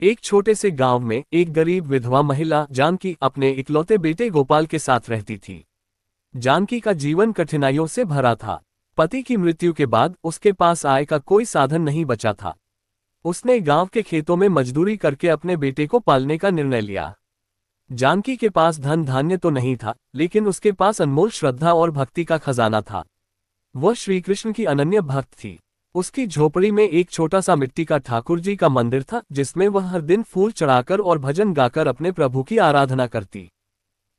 एक छोटे से गांव में एक गरीब विधवा महिला जानकी अपने इकलौते बेटे गोपाल के साथ रहती थी। जानकी का जीवन कठिनाइयों से भरा था। पति की मृत्यु के बाद उसके पास आय का कोई साधन नहीं बचा था। उसने गांव के खेतों में मजदूरी करके अपने बेटे को पालने का निर्णय लिया। जानकी के पास धन धान्य तो नहीं था, लेकिन उसके पास अनमोल श्रद्धा और भक्ति का खजाना था। वह श्रीकृष्ण की अनन्य भक्त थी। उसकी झोपड़ी में एक छोटा सा मिट्टी का ठाकुर जी का मंदिर था, जिसमें वह हर दिन फूल चढ़ाकर और भजन गाकर अपने प्रभु की आराधना करती।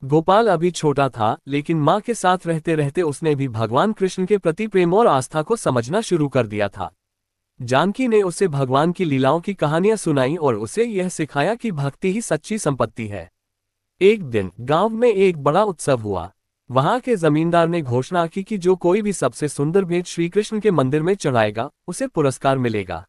गोपाल अभी छोटा था, लेकिन माँ के साथ रहते रहते उसने भी भगवान कृष्ण के प्रति प्रेम और आस्था को समझना शुरू कर दिया था। जानकी ने उसे भगवान की लीलाओं की कहानियां सुनाई और उसे यह सिखाया कि भक्ति ही सच्ची संपत्ति है। एक दिन गांव में एक बड़ा उत्सव हुआ। वहां के जमींदार ने घोषणा की कि जो कोई भी सबसे सुंदर भेंट श्रीकृष्ण के मंदिर में चढ़ाएगा, उसे पुरस्कार मिलेगा।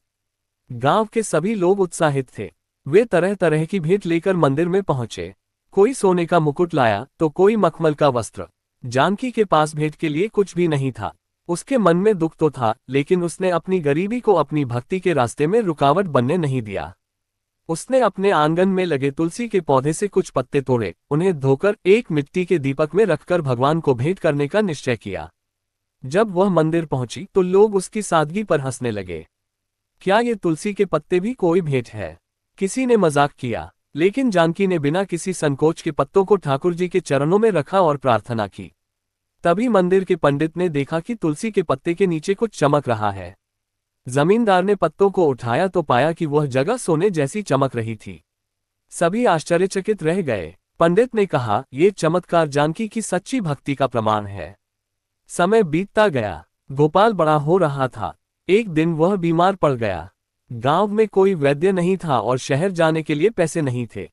गांव के सभी लोग उत्साहित थे। वे तरह तरह की भेंट लेकर मंदिर में पहुंचे। कोई सोने का मुकुट लाया तो कोई मखमल का वस्त्र। जानकी के पास भेंट के लिए कुछ भी नहीं था। उसके मन में दुख तो था, लेकिन उसने अपनी गरीबी को अपनी भक्ति के रास्ते में रुकावट बनने नहीं दिया। उसने अपने आंगन में लगे तुलसी के पौधे से कुछ पत्ते तोड़े, उन्हें धोकर एक मिट्टी के दीपक में रखकर भगवान को भेंट करने का निश्चय किया। जब वह मंदिर पहुंची तो लोग उसकी सादगी पर हंसने लगे। क्या ये तुलसी के पत्ते भी कोई भेंट है? किसी ने मजाक किया, लेकिन जानकी ने बिना किसी संकोच के पत्तों को ठाकुर जी के चरणों में रखा और प्रार्थना की। तभी मंदिर के पंडित ने देखा कि तुलसी के पत्ते के नीचे कुछ चमक रहा है। जमींदार ने पत्तों को उठाया तो पाया कि वह जगह सोने जैसी चमक रही थी। सभी आश्चर्यचकित रह गए। पंडित ने कहा, यह चमत्कार जानकी की सच्ची भक्ति का प्रमाण है। समय बीतता गया। गोपाल बड़ा हो रहा था। एक दिन वह बीमार पड़ गया। गांव में कोई वैद्य नहीं था और शहर जाने के लिए पैसे नहीं थे।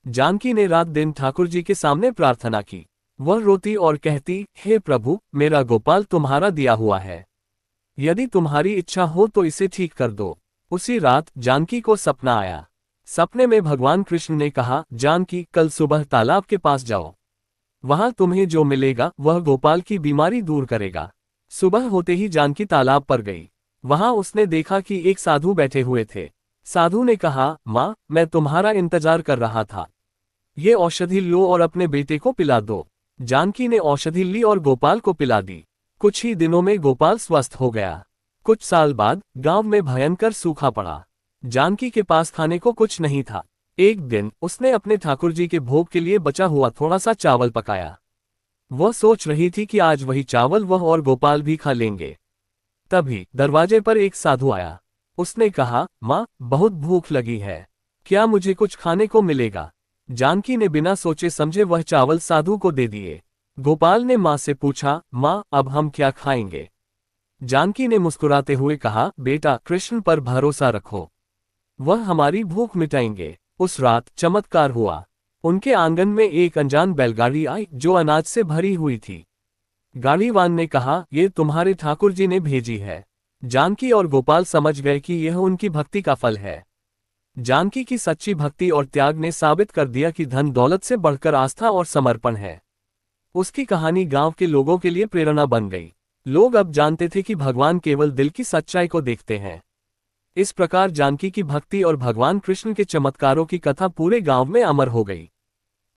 जानकी ने रात दिन ठाकुर जी के सामने प्रार्थना की। वह रोती और कहती, हे प्रभु, मेरा गोपाल तुम्हारा दिया हुआ है। यदि तुम्हारी इच्छा हो तो इसे ठीक कर दो। उसी रात जानकी को सपना आया। सपने में भगवान कृष्ण ने कहा, जानकी, कल सुबह तालाब के पास जाओ। वहां तुम्हें जो मिलेगा वह गोपाल की बीमारी दूर करेगा। सुबह होते ही जानकी तालाब पर गई। वहां उसने देखा कि एक साधु बैठे हुए थे। साधु ने कहा, माँ, मैं तुम्हारा इंतजार कर रहा था। ये औषधि लो और अपने बेटे को पिला दो। जानकी ने औषधि ली और गोपाल को पिला दी। कुछ ही दिनों में गोपाल स्वस्थ हो गया। कुछ साल बाद गांव में भयंकर सूखा पड़ा। जानकी के पास खाने को कुछ नहीं था। एक दिन उसने अपने ठाकुर जी के भोग के लिए बचा हुआ थोड़ा सा चावल पकाया। वह सोच रही थी कि आज वही चावल वह और गोपाल भी खा लेंगे। तभी दरवाजे पर एक साधु आया। उसने कहा, माँ, बहुत भूख लगी है, क्या मुझे कुछ खाने को मिलेगा? जानकी ने बिना सोचे समझे वह चावल साधु को दे दिए। गोपाल ने माँ से पूछा, माँ, अब हम क्या खाएंगे? जानकी ने मुस्कुराते हुए कहा, बेटा, कृष्ण पर भरोसा रखो, वह हमारी भूख मिटाएंगे। उस रात चमत्कार हुआ। उनके आंगन में एक अनजान बैलगाड़ी आई जो अनाज से भरी हुई थी। गाड़ीवान ने कहा, ये तुम्हारे ठाकुर जी ने भेजी है। जानकी और गोपाल समझ गए कि यह उनकी भक्ति का फल है। जानकी की सच्ची भक्ति और त्याग ने साबित कर दिया कि धन दौलत से बढ़कर आस्था और समर्पण है। उसकी कहानी गांव के लोगों के लिए प्रेरणा बन गई। लोग अब जानते थे कि भगवान केवल दिल की सच्चाई को देखते हैं। इस प्रकार जानकी की भक्ति और भगवान कृष्ण के चमत्कारों की कथा पूरे गांव में अमर हो गई।